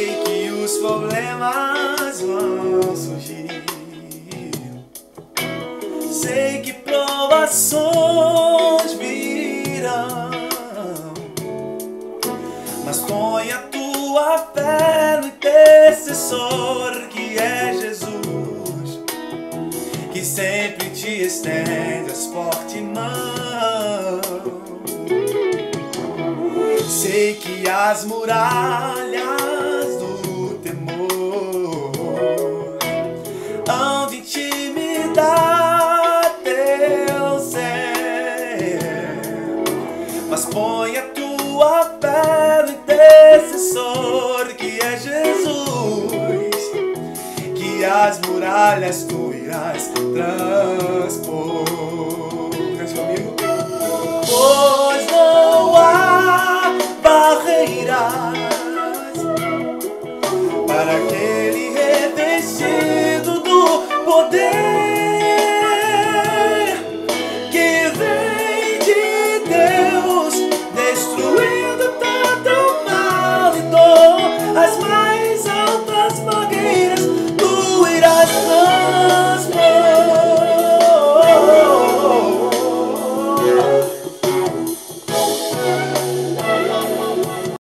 Sei que os problemas vão surgir, sei que provações virão, mas põe a tua fé no intercessor que é Jesus, que sempre te estende as fortes mãos. Sei que as muralhas do temor hão de intimidar teu ser, mas põe a tua fé no intercessor que é Jesus, que as muralhas tu irás transpor. Cante comigo. Pois não há barreiras para quem